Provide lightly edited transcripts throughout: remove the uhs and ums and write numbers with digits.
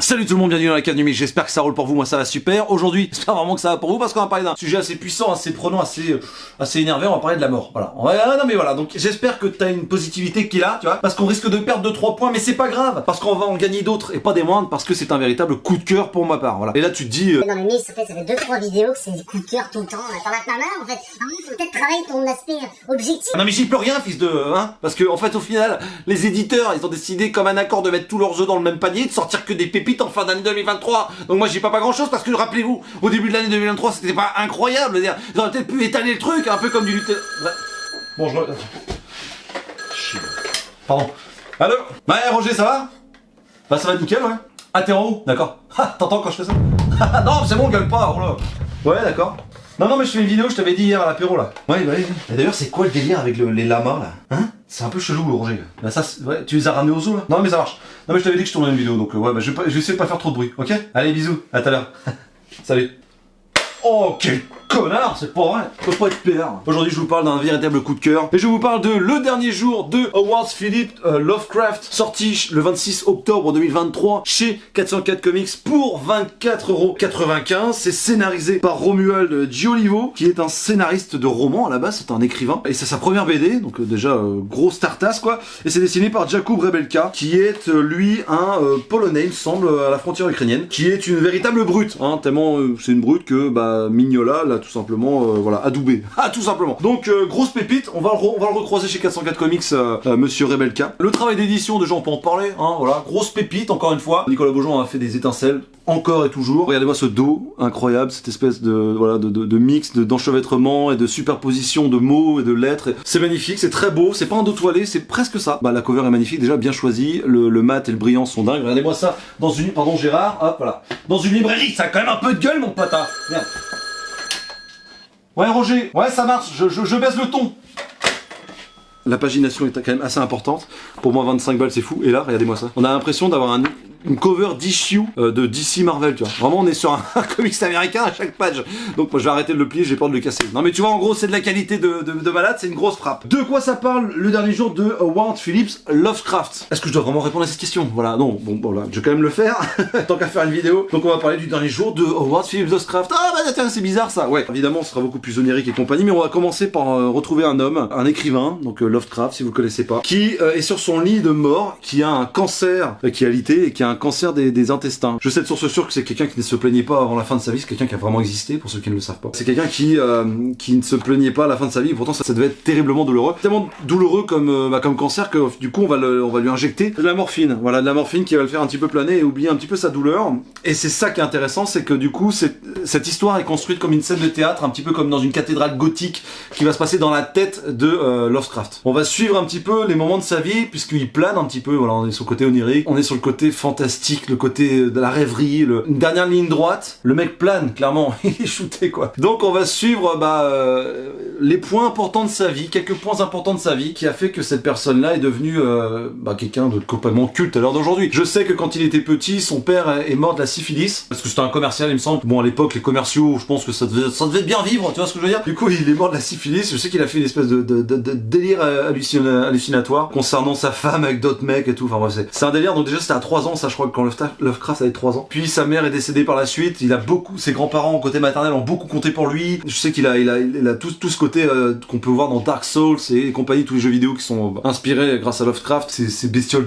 Salut tout le monde, bienvenue dans l'Académie, j'espère que ça roule pour vous, moi ça va super. Aujourd'hui, j'espère vraiment que ça va pour vous parce qu'on va parler d'un sujet assez puissant, assez prenant, assez énervé, on va parler de la mort. Voilà. Non mais voilà, donc j'espère que t'as une positivité qui est là, tu vois, parce qu'on risque de perdre 2-3 points, mais c'est pas grave, parce qu'on va en gagner d'autres, et pas des moindres, parce que c'est un véritable coup de cœur pour ma part, voilà. Et là tu te dis... Non mais Miss, ça fait 2-3 vidéos que c'est des coups de cœur tout le temps, t'en as pas marre en fait. Alors il faut peut-être travailler ton aspect objectif. Non mais j'y peux rien, fils de... hein, parce que en fait au final, les éditeurs, ils ont décidé comme un accord de mettre tous leurs œufs dans le même panier, de sortir que des pépites en fin d'année 2023. Donc moi j'y pas grand chose parce que rappelez-vous, au début de l'année 2023 c'était pas incroyable, dire, ils auraient peut-être pu étaler le truc un peu comme du Nutella. Bon je... Pardon. Allô? Ouais Roger, ça va? Bah ça va nickel, ouais. Ah t'es en haut? D'accord. T'entends quand je fais ça? Non c'est bon, gueule pas, oh là. Ouais d'accord. Non mais je fais une vidéo, je t'avais dit hier à l'apéro là. Ouais. Et d'ailleurs c'est quoi le délire avec les lamas là? Hein? C'est un peu chelou le Roger. Bah ça, ouais, tu les as ramenés au zoo là? Non mais ça marche. Non mais je t'avais dit que je tournais une vidéo donc ouais bah je vais essayer de pas faire trop de bruit, ok? Allez bisous, à tout à l'heure. Salut. Oh quel connard, c'est pas vrai, faut pas être PR. Aujourd'hui je vous parle d'un véritable coup de cœur et je vous parle de Le Dernier Jour de Howard Phillips Lovecraft, sorti le 26 octobre 2023 chez 404 Comics pour 24,95€. C'est scénarisé par Romuald Giolivo qui est un scénariste de roman à la base, c'est un écrivain et c'est sa première BD, donc déjà gros startass quoi, et c'est dessiné par Jakub Rebelka qui est lui un Polonais il me semble à la frontière ukrainienne, qui est une véritable brute, hein, tellement c'est une brute que bah Mignola l'a tout simplement voilà adoubé. Ah tout simplement. Donc grosse pépite, on va le recroiser chez 404 Comics monsieur Rebelka. Le travail d'édition déjà on peut en parler, hein, voilà, grosse pépite encore une fois. Nicolas Beaujean a fait des étincelles encore et toujours. Regardez-moi ce dos incroyable, cette espèce de voilà de mix d'enchevêtrement et de superposition de mots et de lettres. C'est magnifique, c'est très beau, c'est pas un dos toilé, c'est presque ça. Bah la cover est magnifique, déjà bien choisie, le mat et le brillant sont dingues. Regardez-moi ça dans une, pardon Gérard, hop voilà, dans une librairie, ça a quand même un peu de gueule mon pote, hein. Merde. Ouais Roger, ouais ça marche, je baisse le ton. La pagination est quand même assez importante. Pour moi 25 balles c'est fou. Et là, regardez-moi ça. On a l'impression d'avoir une cover d'issue de DC Marvel, tu vois. Vraiment on est sur un comics américain à chaque page. Donc moi je vais arrêter de le plier, j'ai peur de le casser. Non mais tu vois en gros c'est de la qualité de malade, c'est une grosse frappe. De quoi ça parle Le Dernier Jour de Howard Phillips Lovecraft? Est-ce que je dois vraiment répondre à cette question? Voilà, non, bon là, je vais quand même le faire, tant qu'à faire une vidéo. Donc on va parler du Dernier Jour de Howard Phillips Lovecraft. Ah bah tiens c'est bizarre ça. Ouais, évidemment ce sera beaucoup plus onirique et compagnie, mais on va commencer par retrouver un homme, un écrivain, donc Lovecraft si vous le connaissez pas, qui est sur son lit de mort, qui a un cancer, qui a alité et qui a un cancer des intestins. Je sais de source sûre que c'est quelqu'un qui ne se plaignait pas avant la fin de sa vie, c'est quelqu'un qui a vraiment existé, pour ceux qui ne le savent pas. C'est quelqu'un qui ne se plaignait pas à la fin de sa vie, et pourtant ça devait être terriblement douloureux. Tellement douloureux comme cancer que du coup on va lui injecter de la morphine. Voilà, de la morphine qui va le faire un petit peu planer et oublier un petit peu sa douleur. Et c'est ça qui est intéressant, c'est que du coup cette histoire est construite comme une scène de théâtre, un petit peu comme dans une cathédrale gothique qui va se passer dans la tête de Lovecraft. On va suivre un petit peu les moments de sa vie, puisqu'il plane un petit peu, voilà, on est sur le côté onirique, on est sur le côté fantastique, le côté de la rêverie, une dernière ligne droite, le mec plane, clairement, il est shooté quoi. Donc on va suivre les points importants de sa vie, quelques points importants de sa vie, qui a fait que cette personne-là est devenue quelqu'un de complètement culte à l'heure d'aujourd'hui. Je sais que quand il était petit, son père est mort de la syphilis, parce que c'était un commercial il me semble. Bon à l'époque les commerciaux, je pense que ça devait bien vivre, tu vois ce que je veux dire. Du coup il est mort de la syphilis, je sais qu'il a fait une espèce de délire hallucinatoire concernant sa femme avec d'autres mecs et tout, enfin bref c'est un délire. Donc déjà c'était à 3 ans ça, je crois, quand Lovecraft avait 3 ans. Puis sa mère est décédée par la suite, ses grands-parents côté maternel ont beaucoup compté pour lui. Je sais qu'il a tout ce côté qu'on peut voir dans Dark Souls et compagnie, tous les jeux vidéo qui sont inspirés grâce à Lovecraft, ces bestioles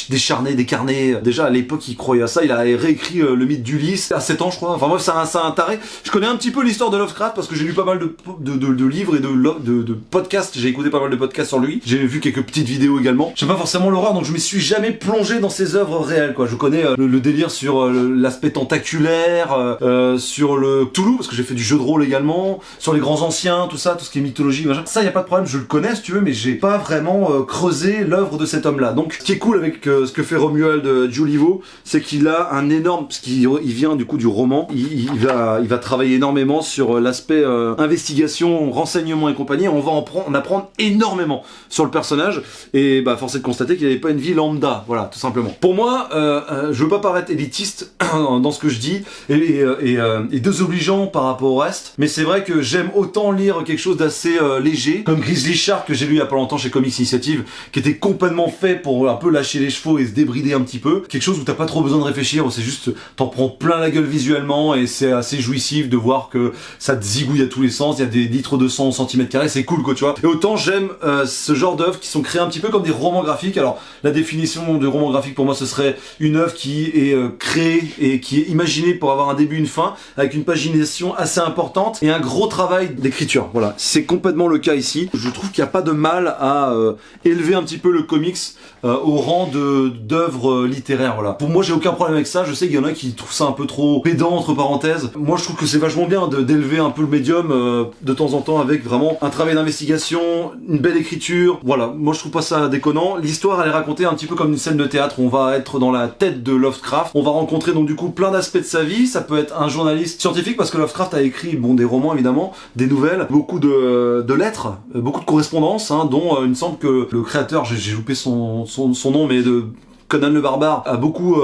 décharnées, décarnées. Déjà à l'époque il croyait à ça, il a réécrit le mythe d'Ulysse à 7 ans je crois, enfin bref c'est un taré. Je connais un petit peu l'histoire de Lovecraft parce que j'ai lu pas mal de livres et de podcasts, j'ai écouté pas mal de podcasts sur lui, j'ai vu quelques petites vidéos également. J'aime pas forcément l'horreur donc je me suis jamais plongé dans ses œuvres réelles quoi. Je connais le délire sur l'aspect tentaculaire, sur le Cthulhu parce que j'ai fait du jeu de rôle également, sur les grands anciens, tout ça, tout ce qui est mythologie, machin. Ça y a pas de problème, je le connais si tu veux, mais j'ai pas vraiment creusé l'œuvre de cet homme-là. Donc ce qui est cool avec ce que fait Romuald Giolivo, c'est qu'il a un énorme, parce qu'il vient du coup du roman, il va travailler énormément sur l'aspect investigation, renseignement et compagnie. On va en apprendre énormément sur le personnage et force est de constater qu'il n'avait pas une vie lambda, voilà, tout simplement. Pour moi, je veux pas paraître élitiste dans ce que je dis et désobligeant par rapport au reste, mais c'est vrai que j'aime autant lire quelque chose d'assez léger, comme Grizzly Shark que j'ai lu il y a pas longtemps chez Comics Initiative, qui était complètement fait pour un peu lâcher les chevaux et se débrider un petit peu. Quelque chose où t'as pas trop besoin de réfléchir, où c'est juste t'en prends plein la gueule visuellement et c'est assez jouissif de voir que ça te zigouille à tous les sens, il y a des litres de sang au centimètre carré, c'est cool quoi, tu vois. Et autant j'aime ce genre d'œuvres qui sont créées un petit peu comme des romans graphiques. Alors la définition de roman graphique pour moi ce serait une œuvre qui est créée et qui est imaginée pour avoir un début, une fin, avec une pagination assez importante et un gros travail d'écriture. Voilà, c'est complètement le cas ici. Je trouve qu'il n'y a pas de mal à élever un petit peu le comics au rang d'œuvres littéraires. Voilà. Pour moi, j'ai aucun problème avec ça. Je sais qu'il y en a qui trouvent ça un peu trop pédant entre parenthèses. Moi, je trouve que c'est vachement bien d'élever un peu le médium de temps en temps avec vraiment un travail d'investigation, une belle écriture. Voilà, moi je trouve pas ça déconnant. L'histoire elle est racontée un petit peu comme une scène de théâtre. On va être dans la tête de Lovecraft. On va rencontrer donc du coup plein d'aspects de sa vie. Ça peut être un journaliste scientifique parce que Lovecraft a écrit des romans évidemment, des nouvelles, beaucoup de lettres, beaucoup de correspondances, dont il me semble que le créateur, j'ai loupé son nom, mais de Conan le Barbare a beaucoup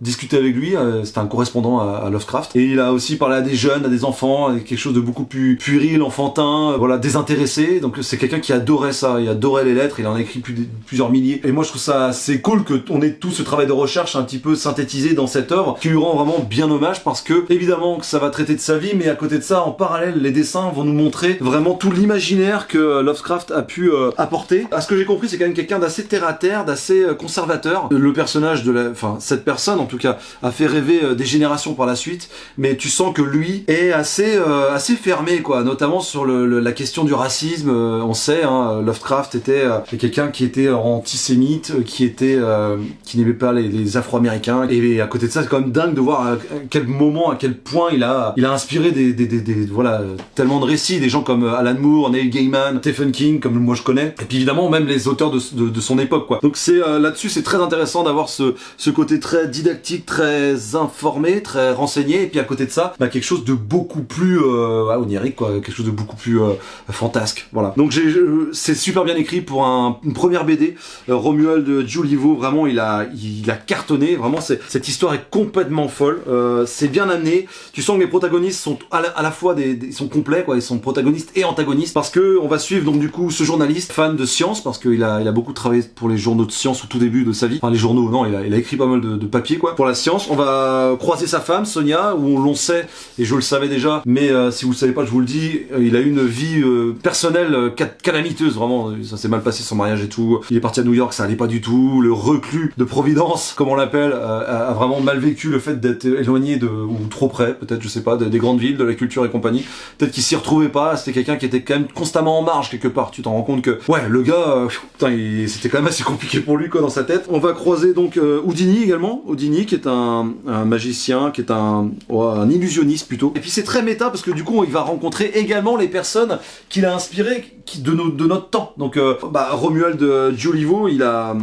discuté avec lui, c'était un correspondant à Lovecraft, et il a aussi parlé à des jeunes, à des enfants, à quelque chose de beaucoup plus puéril, enfantin, voilà, désintéressé. Donc c'est quelqu'un qui adorait ça, il adorait les lettres, il en a écrit plusieurs milliers, et moi je trouve ça assez cool qu'on ait tout ce travail de recherche un petit peu synthétisé dans cette œuvre, qui lui rend vraiment bien hommage, parce que évidemment que ça va traiter de sa vie, mais à côté de ça, en parallèle, les dessins vont nous montrer vraiment tout l'imaginaire que Lovecraft a pu apporter. À ce que j'ai compris, c'est quand même quelqu'un d'assez terre à terre, d'assez conservateur. Le personnage cette personne en tout cas a fait rêver des générations par la suite, mais tu sens que lui est assez fermé quoi, notamment sur la question du racisme. On sait, Lovecraft était quelqu'un qui était antisémite, qui n'aimait pas les Afro-Américains, et à côté de ça c'est quand même dingue de voir à quel point il a inspiré voilà, tellement de récits, des gens comme Alan Moore, Neil Gaiman, Stephen King comme moi je connais, et puis évidemment même les auteurs de son époque quoi. Donc c'est là-dessus c'est très intéressant d'avoir ce côté très didactique, très informé, très renseigné, et puis à côté de ça, quelque chose de beaucoup plus onirique, quoi, quelque chose de beaucoup plus fantasque. Voilà. Donc c'est super bien écrit pour une première BD. Romuald Giulivo, vraiment, il a cartonné. Vraiment, cette histoire est complètement folle. C'est bien amené. Tu sens que les protagonistes sont à la fois ils sont complets, quoi. Ils sont protagonistes et antagonistes, parce que on va suivre donc du coup ce journaliste fan de science, parce qu'il a beaucoup travaillé pour les journaux de science au tout début de sa vie. Enfin, les journaux, non, il a écrit pas mal de papiers quoi pour la science. On va croiser sa femme Sonia, où l'on sait, et je le savais déjà, mais si vous le savez pas, je vous le dis, il a eu une vie personnelle calamiteuse, vraiment. Ça s'est mal passé son mariage et tout. Il est parti à New York, ça allait pas du tout. Le reclus de Providence, comme on l'appelle, a vraiment mal vécu le fait d'être éloigné ou trop près, peut-être, je sais pas, des grandes villes, de la culture et compagnie. Peut-être qu'il s'y retrouvait pas. C'était quelqu'un qui était quand même constamment en marge quelque part. Tu t'en rends compte que le gars, c'était quand même assez compliqué pour lui quoi dans sa tête. On va croiser donc Houdini également, Houdini qui est un magicien, qui est un illusionniste plutôt. Et puis c'est très méta parce que du coup il va rencontrer également les personnes qu'il a inspirées de notre temps. Donc Romuald Giulivo, il a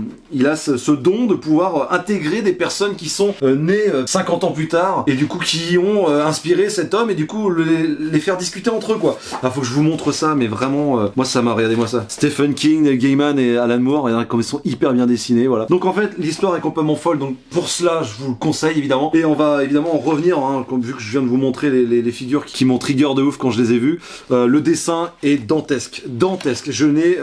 ce don de pouvoir intégrer des personnes qui sont nées 50 ans plus tard et du coup qui ont inspiré cet homme et du coup les faire discuter entre eux quoi. Alors faut que je vous montre ça, mais vraiment moi ça m'a, regardez-moi ça. Stephen King, Neil Gaiman et Alan Moore, regardez comme ils sont hyper bien dessinés, voilà. Donc en fait l'histoire est complètement folle, donc pour cela je vous le conseille évidemment, et on va évidemment en revenir vu que je viens de vous montrer les figures qui m'ont trigger de ouf quand je les ai vues. Le dessin est dantesque. Je n'ai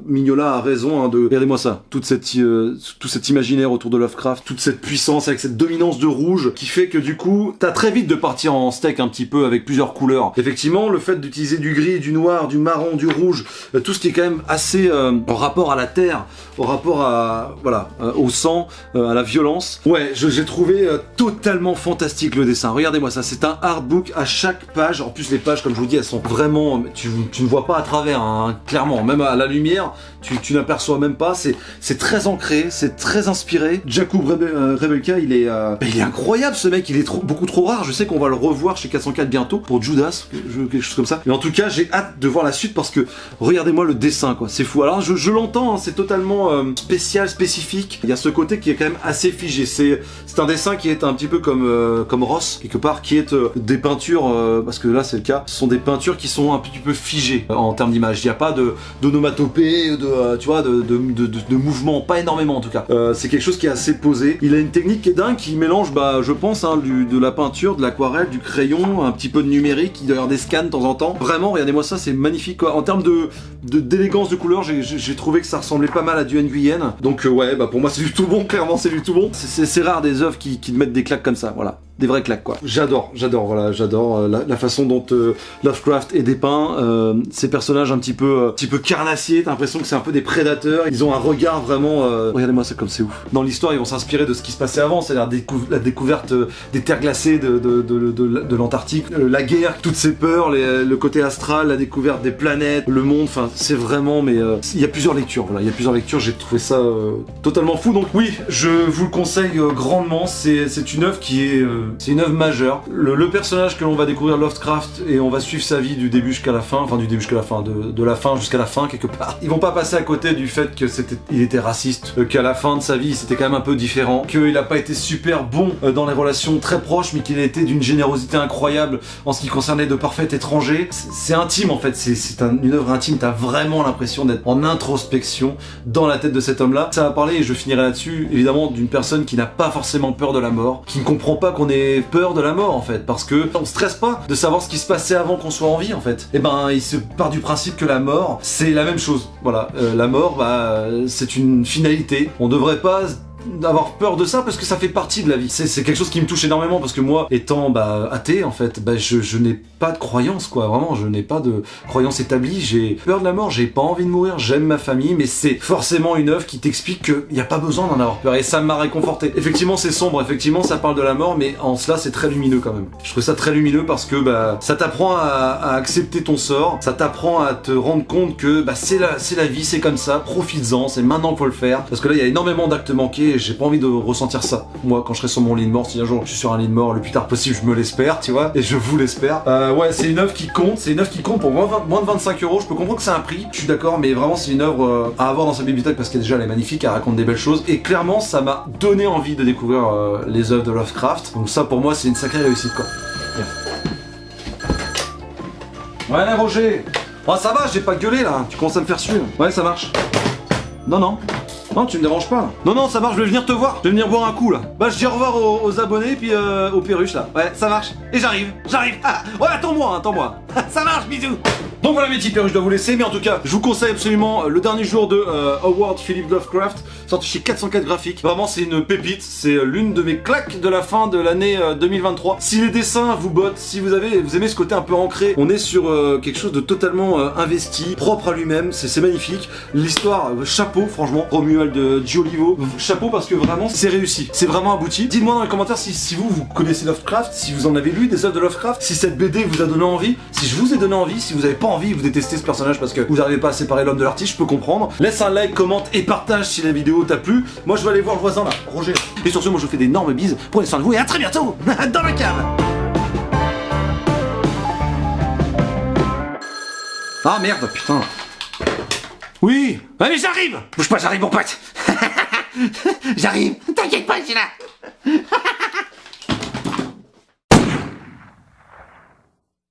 Mignola a raison regardez-moi ça, tout cet imaginaire autour de Lovecraft, toute cette puissance avec cette dominance de rouge qui fait que du coup t'as très vite de partir en steak un petit peu avec plusieurs couleurs. Effectivement, le fait d'utiliser du gris, du noir, du marron, du rouge, tout ce qui est quand même assez en rapport à la terre, au rapport au sang, à la violence. Ouais, j'ai trouvé totalement fantastique le dessin. Regardez-moi ça, c'est un artbook à chaque page. En plus les pages, comme je vous dis, elles sont vraiment, tu ne vois pas à travers, clairement, même à la lumière, tu n'aperçois même pas. C'est très ancré, c'est très inspiré. Jakub Rebelka, il est incroyable ce mec, il est beaucoup trop rare. Je sais qu'on va le revoir chez 404 bientôt pour Judas, quelque chose comme ça. Mais en tout cas, j'ai hâte de voir la suite parce que regardez-moi le dessin quoi, c'est fou. Alors je l'entends, c'est totalement spécial, spécifique. Il y a ce ce côté qui est quand même assez figé. C'est un dessin qui est un petit peu comme Ross, quelque part, qui est des peintures, parce que là c'est le cas, ce sont des peintures qui sont un petit peu figées en termes d'image. Il n'y a pas d'onomatopée, tu vois, de mouvement, pas énormément en tout cas. C'est quelque chose qui est assez posé. Il a une technique qui est dingue, qui mélange, je pense, hein, de la peinture, de l'aquarelle, du crayon, un petit peu de numérique, il doit y avoir des scans de temps en temps. Vraiment, regardez-moi ça, c'est magnifique quoi. En termes d'élégance de couleur, j'ai trouvé que ça ressemblait pas mal à du Nguyen. Donc ouais, pour moi c'est du tout bon, clairement c'est du tout bon. C'est rare des œuvres qui te mettent des claques comme ça, voilà. Des vraies claques quoi. J'adore la façon dont Lovecraft est dépeint, ces personnages un petit peu carnassiers, t'as l'impression que c'est un peu des prédateurs, ils ont un regard vraiment... Regardez-moi ça comme c'est ouf. Dans l'histoire ils vont s'inspirer de ce qui se passait avant, c'est-à-dire la découverte des terres glacées de l'Antarctique, la guerre, toutes ces peurs, le côté astral, la découverte des planètes, le monde, enfin c'est vraiment... mais il y a plusieurs lectures, voilà, il y a plusieurs lectures, j'ai trouvé ça totalement fou, donc oui, je vous le conseille grandement, c'est une œuvre qui est... c'est une œuvre majeure. Le personnage que l'on va découvrir, Lovecraft, et on va suivre sa vie du début jusqu'à la fin, enfin du début jusqu'à la fin, de la fin jusqu'à la fin quelque part. Ils vont pas passer à côté du fait que il était raciste, qu'à la fin de sa vie c'était quand même un peu différent, qu'il a pas été super bon dans les relations très proches, mais qu'il a été d'une générosité incroyable en ce qui concernait de parfaits étrangers. C'est intime en fait, c'est une œuvre intime, t'as vraiment l'impression d'être en introspection dans la tête de cet homme-là. Ça va parler, et je finirai là-dessus, évidemment d'une personne qui n'a pas forcément peur de la mort, qui ne comprend pas qu'on ait peur de la mort en fait, parce que on stresse pas de savoir ce qui se passait avant qu'on soit en vie en fait. Et il se part du principe que la mort c'est la même chose. Voilà, la mort c'est une finalité. On devrait pas d'avoir peur de ça parce que ça fait partie de la vie. C'est quelque chose qui me touche énormément parce que moi, étant athée en fait, je n'ai pas de croyance quoi, vraiment, je n'ai pas de croyance établie, j'ai peur de la mort, j'ai pas envie de mourir, j'aime ma famille, mais c'est forcément une œuvre qui t'explique qu'il n'y a pas besoin d'en avoir peur et ça m'a réconforté. Effectivement c'est sombre, effectivement ça parle de la mort, mais en cela c'est très lumineux quand même. Je trouve ça très lumineux parce que ça t'apprend à accepter ton sort, ça t'apprend à te rendre compte que c'est la vie, c'est comme ça, profites-en, c'est maintenant qu'il faut le faire, parce que là il y a énormément d'actes manqués et j'ai pas envie de ressentir ça. Moi quand je serai sur mon lit de mort, si un jour je suis sur un lit de mort, le plus tard possible, je me l'espère, tu vois, et je vous l'espère. Ouais, c'est une œuvre qui compte, pour moins de 25 €. Je peux comprendre que c'est un prix, je suis d'accord, mais vraiment c'est une œuvre à avoir dans sa bibliothèque parce qu'elle déjà elle est magnifique, elle raconte des belles choses, et clairement ça m'a donné envie de découvrir les œuvres de Lovecraft. Donc ça pour moi c'est une sacrée réussite quoi. Ouais Roger, ça va, j'ai pas gueulé là, tu commences à me faire suivre. Ouais ça marche. Non, tu me déranges pas. Non, ça marche, je vais venir te voir. Je vais venir boire un coup là. Je dis au revoir aux abonnés puis aux perruches là. Ouais, ça marche. Et j'arrive. Ah, ouais, attends-moi. Ça marche, bisous. Donc voilà mes petits perruches, je dois vous laisser, mais en tout cas, je vous conseille absolument le dernier jour de Howard Philip Lovecraft, sorti chez 404 Graphiques. Vraiment, c'est une pépite, c'est l'une de mes claques de la fin de l'année 2023. Si les dessins vous bottent, si vous aimez ce côté un peu ancré, on est sur quelque chose de totalement investi, propre à lui-même, c'est magnifique. L'histoire, chapeau, franchement, Romuald Giolivo, chapeau parce que vraiment, c'est réussi, c'est vraiment abouti. Dites-moi dans les commentaires si vous connaissez Lovecraft, si vous en avez lu des œuvres de Lovecraft, si cette BD vous a donné envie, si je vous ai donné envie, si vous avez pas envie, vous détestez ce personnage parce que vous n'arrivez pas à séparer l'homme de l'artiste, je peux comprendre. Laisse un like, commente et partage si la vidéo t'a plu. Moi je vais aller voir le voisin là, Roger. Et sur ce, moi je vous fais d'énormes bises, prenez soin de vous et à très bientôt dans la cave. Ah merde, putain. Oui. Ouais mais j'arrive. Bouge pas, j'arrive mon pote. J'arrive. T'inquiète pas, je suis là.